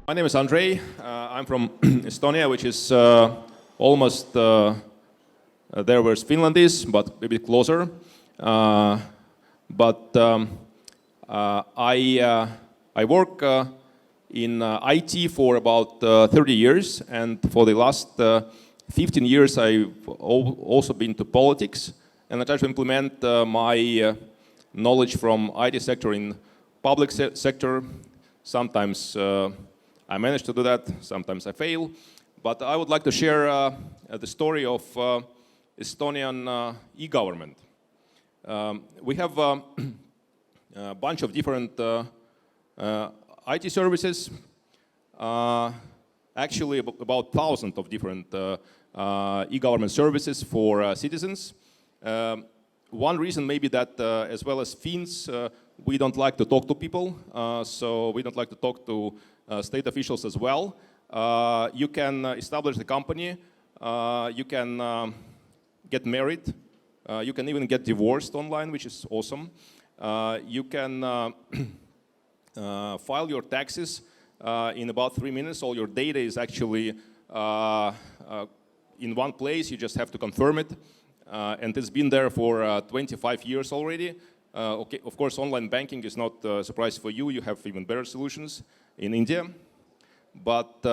My name is Andrei. I'm from Estonia, which is almost there where Finland is, but a bit closer. I work in IT for about 30 years, and for the last 15 years I've also been to politics, and I try to implement my knowledge from IT sector in public sector. Sometimes I manage to do that, sometimes I fail. But I would like to share the story of Estonian e-government. We have a bunch of different IT services, actually about 1,000 of different e-government services for citizens. One reason may be that as well as Finns, we don't like to talk to people, so we don't like to talk to state officials as well. You can establish the company, you can get married, you can even get divorced online, which is awesome. You can file your taxes in about 3 minutes. All your data is actually in one place. You just have to confirm it. And it's been there for 25 years already. Okay, of course, online banking is not a surprise for you. You have even better solutions in India. But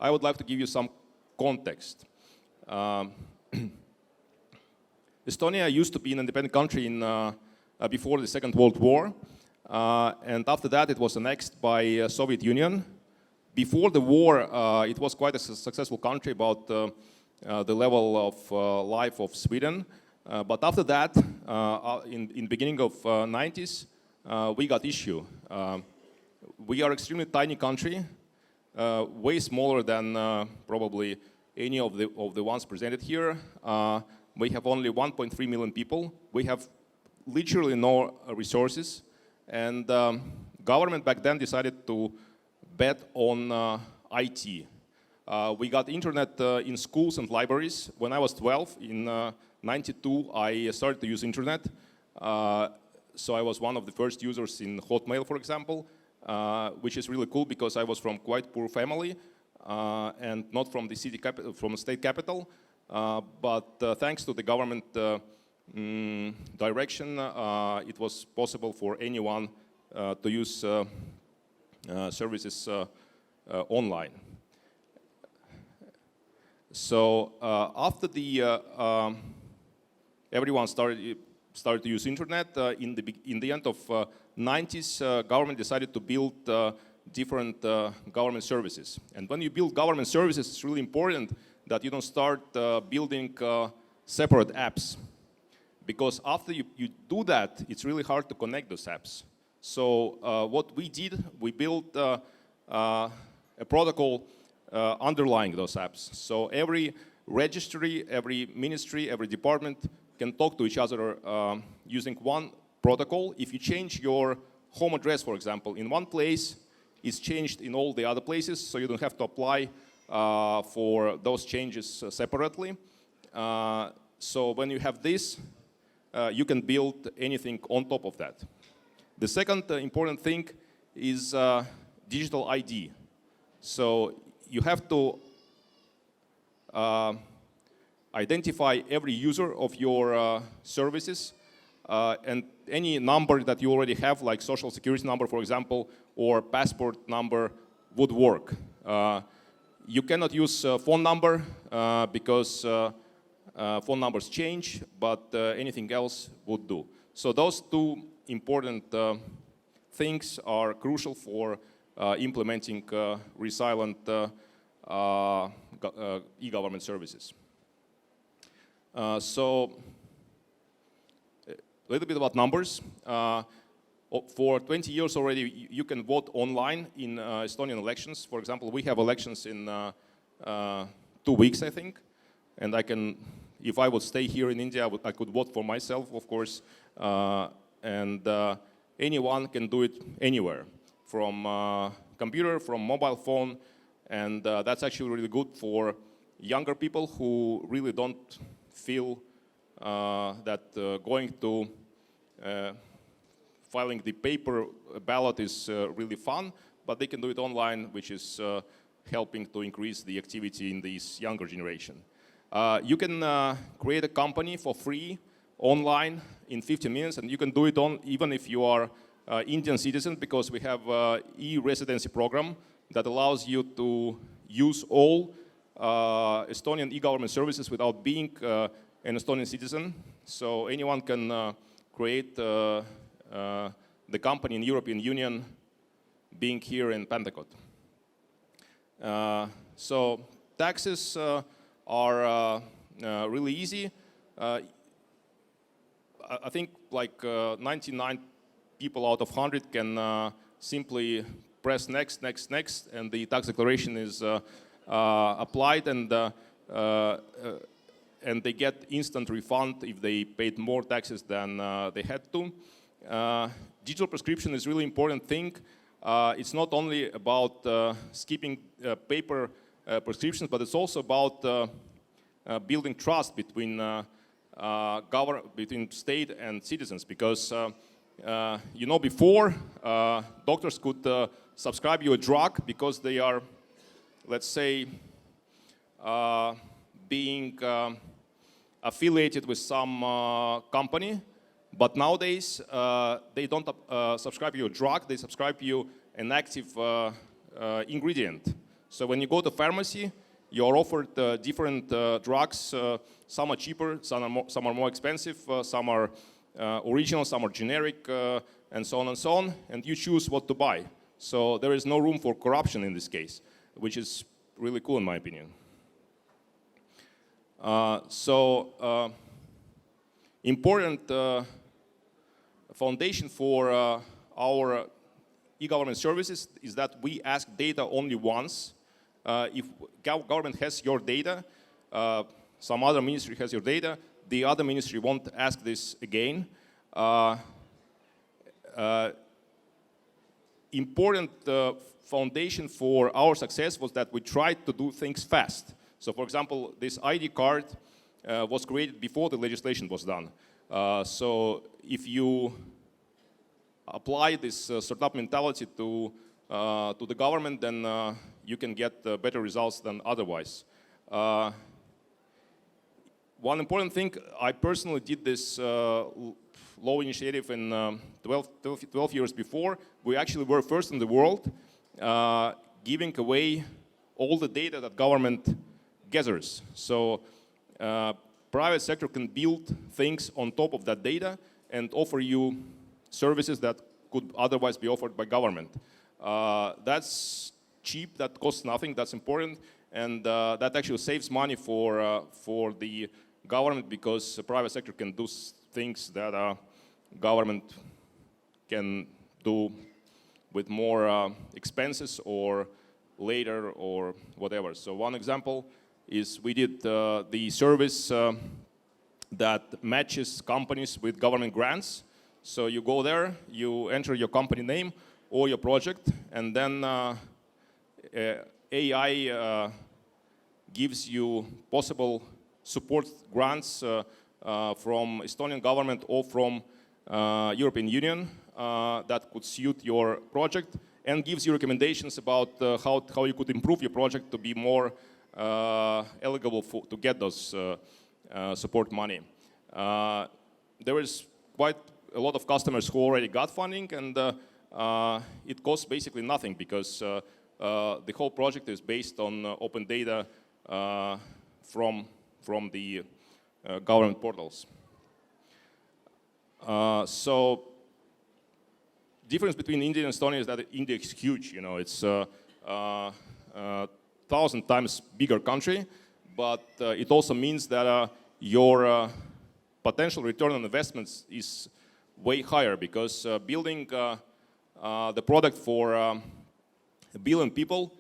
I would like to give you some context. Estonia used to be an independent country before the Second World War. And after that, it was annexed by Soviet Union. Before the war, it was quite a successful country, about the level of life of Sweden. But after that, in beginning of 90s, we got issue. We are extremely tiny country, way smaller than probably any of the ones presented here. We have only 1.3 million people. We have literally no resources. And government back then decided to bet on IT. We got internet in schools and libraries. When I was 12, in '92, I started to use internet. So I was one of the first users in Hotmail, for example, which is really cool because I was from quite poor family and not from the from the state capital. But thanks to the government direction, it was possible for anyone to use services online. So after everyone started to use internet, in the end of 90s, government decided to build different government services. And when you build government services, it's really important that you don't start building separate apps. Because after you do that, it's really hard to connect those apps. So what we did, we built a protocol underlying those apps. So every registry, every ministry, every department can talk to each other using one protocol. If you change your home address, for example, in one place, it's changed in all the other places, so you don't have to apply for those changes separately. So when you have this, you can build anything on top of that. The second important thing is digital ID. So you have to identify every user of your services, and any number that you already have, like social security number, for example, or passport number, would work. You cannot use phone number because phone numbers change, but anything else would do. So those two important things are crucial for implementing resilient e-government services. So a little bit about numbers. For 20 years already, you can vote online in Estonian elections. For example, we have elections in 2 weeks, I think. And I can, if I would stay here in India, I could vote for myself, of course. And anyone can do it anywhere, from computer, from mobile phone. And that's actually really good for younger people who really don't feel that going to filing the paper ballot is really fun, but they can do it online, which is helping to increase the activity in this younger generation. You can create a company for free online in 15 minutes, and you can do it even if you are Indian citizen, because we have e-residency program that allows you to use all Estonian e-government services without being an Estonian citizen. So anyone can create the company in European Union being here in Pentacot. So taxes are really easy. I think like 99 people out of 100 can simply press next, next, next, and the tax declaration is applied, and they get instant refund if they paid more taxes than they had to. Digital prescription is really important thing. It's not only about skipping paper prescriptions, but it's also about building trust between between state and citizens, because you know, before doctors could subscribe you a drug because they are, let's say, being affiliated with some company, but nowadays they don't subscribe you a drug, they subscribe you an active ingredient. So when you go to pharmacy, you are offered different drugs. Some are cheaper, some are more expensive, some are original, some are generic, and so on, and you choose what to buy. So there is no room for corruption in this case, which is really cool in my opinion. Important foundation for our e-government services is that we ask data only once. If government has your data, some other ministry has your data, the other ministry won't ask this again. Important foundation for our success was that we tried to do things fast. So for example, this ID card was created before the legislation was done. So if you apply this startup mentality to the government, then you can get better results than otherwise. One important thing, I personally did this law initiative in 12 years before. We actually were first in the world giving away all the data that government gathers. So private sector can build things on top of that data and offer you services that could otherwise be offered by government. That's cheap, that costs nothing, that's important, and that actually saves money for the government, because the private sector can do things that government can do with more expenses or later or whatever. So one example is we did the service that matches companies with government grants. So you go there, you enter your company name or your project, and then AI gives you possible support grants from Estonian government or from European Union that could suit your project, and gives you recommendations about how you could improve your project to be more eligible to get those support money. There is quite a lot of customers who already got funding, and it costs basically nothing, because the whole project is based on open data from the government portals. So difference between India and Estonia is that India is huge. You know, it's 1,000 times bigger country, but it also means that your potential return on investments is way higher, because building the product for 1 billion people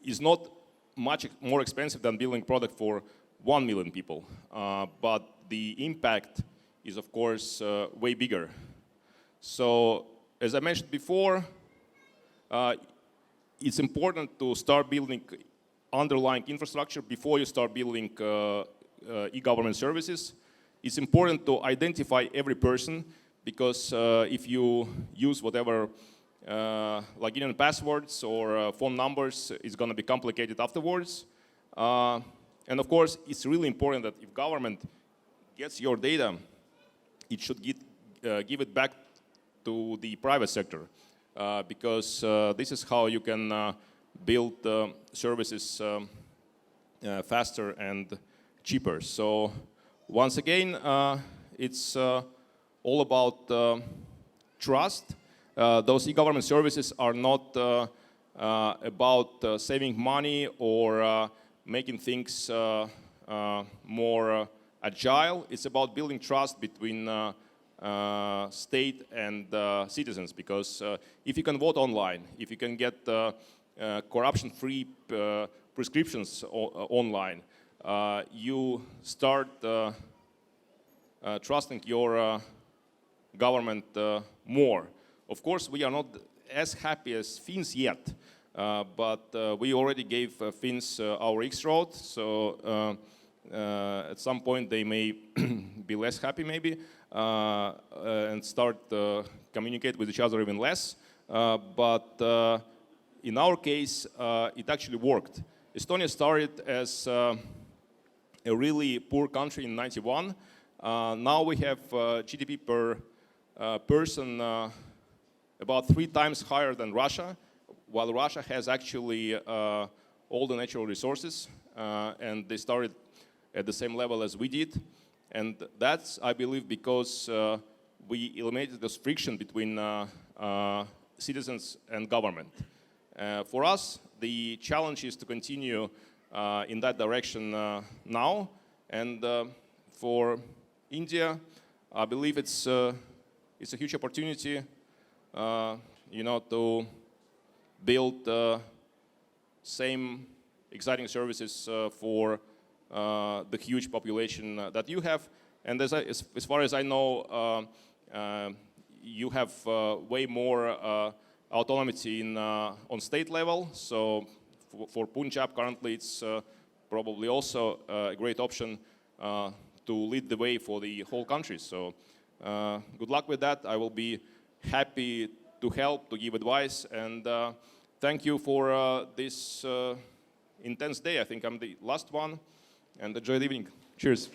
is not much more expensive than building product for 1 million people. But the impact is, of course, way bigger. So, as I mentioned before, it's important to start building underlying infrastructure before you start building e-government services. It's important to identify every person, because if you use whatever login and passwords or phone numbers is going to be complicated afterwards. And of course, it's really important that if government gets your data, it should give it back to the private sector, because this is how you can build services faster and cheaper. So once again, it's all about trust. Those e-government services are not about saving money or making things more agile. It's about building trust between state and citizens, because if you can vote online, if you can get corruption-free prescriptions online, you start trusting your government more. Of course, we are not as happy as Finns yet, but we already gave Finns our X-road, so at some point they may be less happy maybe and start communicate with each other even less. But in our case, it actually worked. Estonia started as a really poor country in '91. Now we have GDP per person about 3 times higher than Russia, while Russia has actually all the natural resources, and they started at the same level as we did. And that's, I believe, because we eliminated this friction between citizens and government. For us, the challenge is to continue in that direction now. And for India, I believe it's a huge opportunity, to build same exciting services for the huge population that you have. And as far as I know, you have way more autonomy on state level. So for Punjab, currently, it's probably also a great option to lead the way for the whole country. So good luck with that. I will be happy to help, to give advice, and thank you for this intense day. I think I'm the last one, and enjoy the evening. Cheers.